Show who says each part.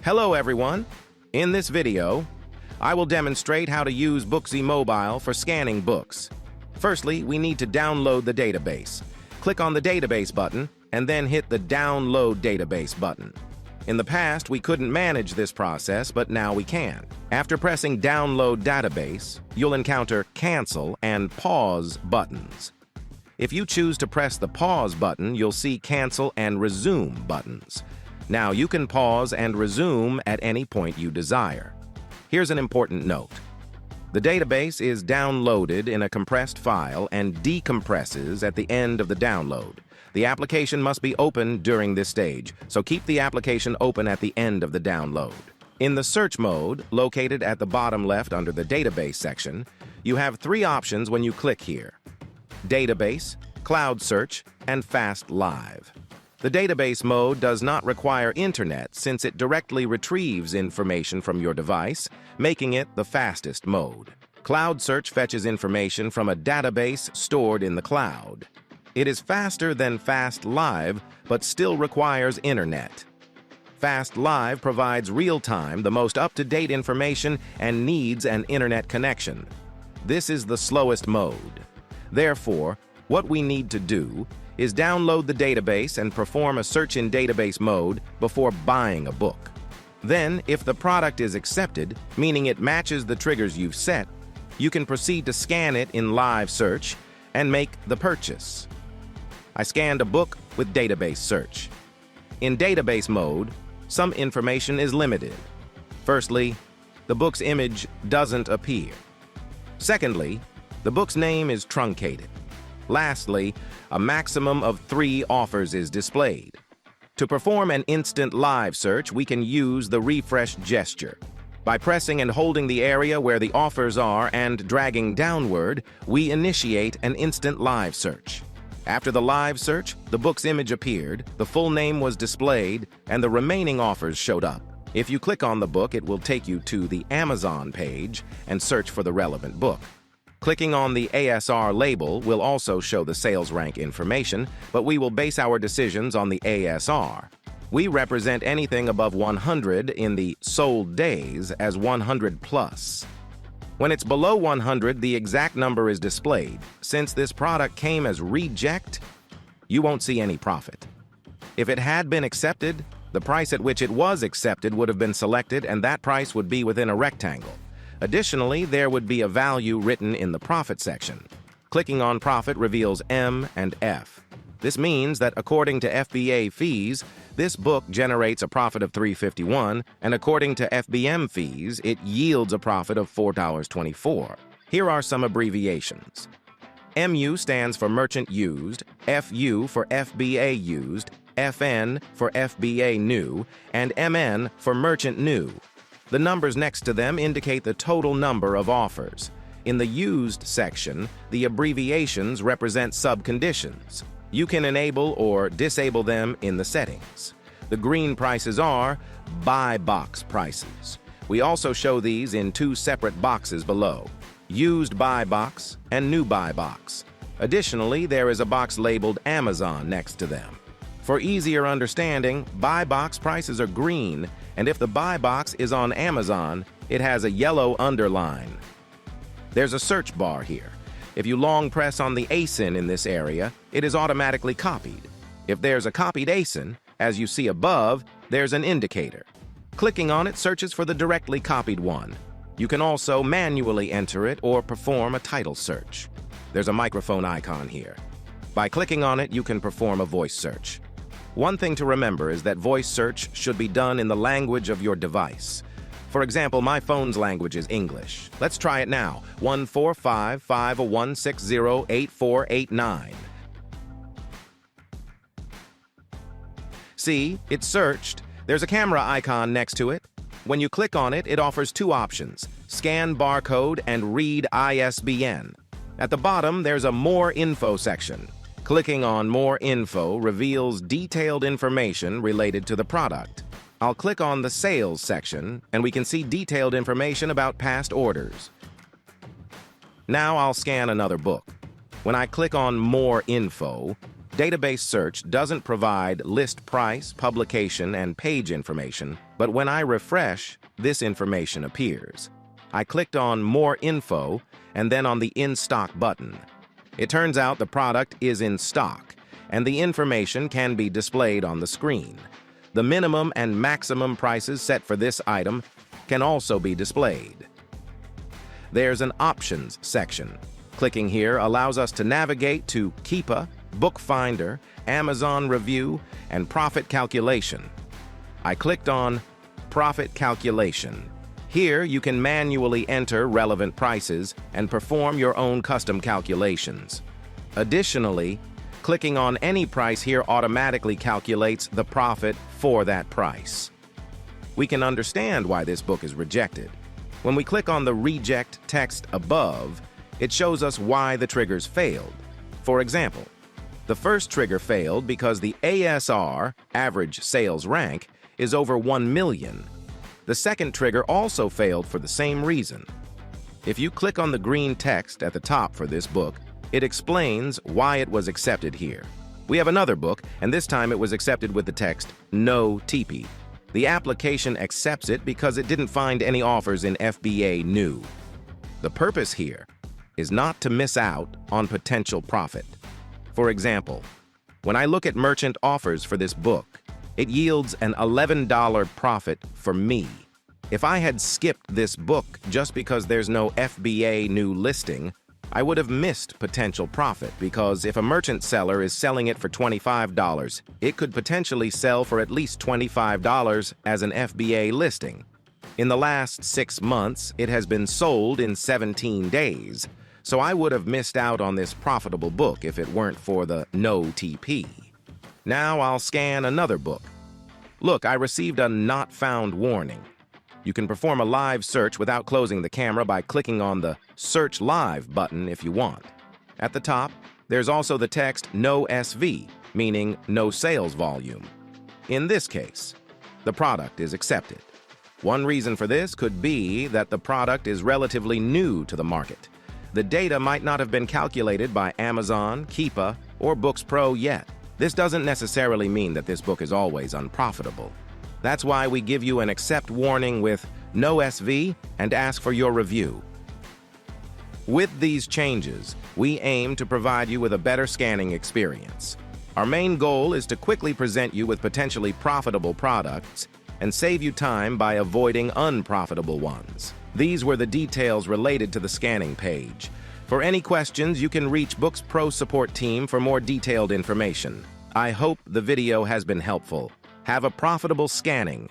Speaker 1: Hello everyone! In this video, I will demonstrate how to use Bookzy Mobile for scanning books. Firstly, we need to download the database. Click on the database button and then hit the Download Database button. In the past, we couldn't manage this process, but now we can. After pressing Download Database, you'll encounter Cancel and Pause buttons. If you choose to press the Pause button, you'll see Cancel and Resume buttons. Now you can pause and resume at any point you desire. Here's an important note. The database is downloaded in a compressed file and decompresses at the end of the download. The application must be open during this stage, so keep the application open at the end of the download. In the search mode, located at the bottom left under the database section, you have three options when you click here: Database, Cloud Search, and Fast Live. The database mode does not require internet since it directly retrieves information from your device, making it the fastest mode. Cloud Search fetches information from a database stored in the cloud. It is faster than Fast Live, but still requires internet. Fast Live provides real-time, the most up-to-date information and needs an internet connection. This is the slowest mode. Therefore, what we need to do is download the database and perform a search in database mode before buying a book. Then, if the product is accepted, meaning it matches the triggers you've set, you can proceed to scan it in live search and make the purchase. I scanned a book with database search. In database mode, some information is limited. Firstly, the book's image doesn't appear. Secondly, the book's name is truncated. Lastly, a maximum of 3 offers is displayed. To perform an instant live search, we can use the refresh gesture. By pressing and holding the area where the offers are and dragging downward, we initiate an instant live search. After the live search, the book's image appeared, the full name was displayed, and the remaining offers showed up. If you click on the book, it will take you to the Amazon page and search for the relevant book. Clicking on the ASR label will also show the sales rank information, but we will base our decisions on the ASR. We represent anything above 100 in the sold days as 100 plus. When it's below 100, the exact number is displayed. Since this product came as reject, you won't see any profit. If it had been accepted, the price at which it was accepted would have been selected, and that price would be within a rectangle. Additionally, there would be a value written in the profit section. Clicking on profit reveals M and F. This means that according to FBA fees, this book generates a profit of $3.51, and according to FBM fees, it yields a profit of $4.24. Here are some abbreviations. MU stands for Merchant Used, FU for FBA Used, FN for FBA New, and MN for Merchant New. The numbers next to them indicate the total number of offers. In the Used section, the abbreviations represent subconditions. You can enable or disable them in the settings. The green prices are buy box prices. We also show these in 2 separate boxes below: Used Buy Box and New Buy Box. Additionally, there is a box labeled Amazon next to them. For easier understanding, buy box prices are green, and if the buy box is on Amazon, it has a yellow underline. There's a search bar here. If you long press on the ASIN in this area, it is automatically copied. If there's a copied ASIN, as you see above, there's an indicator. Clicking on it searches for the directly copied one. You can also manually enter it or perform a title search. There's a microphone icon here. By clicking on it, you can perform a voice search. One thing to remember is that voice search should be done in the language of your device. For example, my phone's language is English. Let's try it now. 14551608489. See, it's searched. There's a camera icon next to it. When you click on it, it offers 2 options: scan barcode and read ISBN. At the bottom, there's a More Info section. Clicking on More Info reveals detailed information related to the product. I'll click on the Sales section, and we can see detailed information about past orders. Now I'll scan another book. When I click on More Info, Database search doesn't provide list price, publication, and page information, but when I refresh, this information appears. I clicked on More Info and then on the In Stock button. It turns out the product is in stock, and the information can be displayed on the screen. The minimum and maximum prices set for this item can also be displayed. There's an Options section. Clicking here allows us to navigate to Keepa, Book Finder, Amazon Review, and Profit Calculation. I clicked on Profit Calculation. Here, you can manually enter relevant prices and perform your own custom calculations. Additionally, clicking on any price here automatically calculates the profit for that price. We can understand why this book is rejected. When we click on the Reject text above, it shows us why the triggers failed. For example, the first trigger failed because the ASR, average sales rank, is over 1 million. The second trigger also failed for the same reason. If you click on the green text at the top for this book, it explains why it was accepted here. We have another book, and this time it was accepted with the text, No TP. The application accepts it because it didn't find any offers in FBA New. The purpose here is not to miss out on potential profit. For example, when I look at merchant offers for this book, it yields an $11 profit for me. If I had skipped this book just because there's no FBA New listing, I would have missed potential profit because if a merchant seller is selling it for $25, it could potentially sell for at least $25 as an FBA listing. In the last 6 months, it has been sold in 17 days, so I would have missed out on this profitable book if it weren't for the No TP. Now I'll scan another book. Look, I received a Not Found warning. You can perform a live search without closing the camera by clicking on the Search Live button if you want. At the top, there's also the text No SV, meaning no sales volume. In this case, the product is accepted. One reason for this could be that the product is relatively new to the market. The data might not have been calculated by Amazon, Keepa, or Bookz Pro yet. This doesn't necessarily mean that this book is always unprofitable. That's why we give you an accept warning with no SV and ask for your review. With these changes, we aim to provide you with a better scanning experience. Our main goal is to quickly present you with potentially profitable products and save you time by avoiding unprofitable ones. These were the details related to the scanning page. For any questions, you can reach Bookz Pro Support team for more detailed information. I hope the video has been helpful. Have a profitable scanning.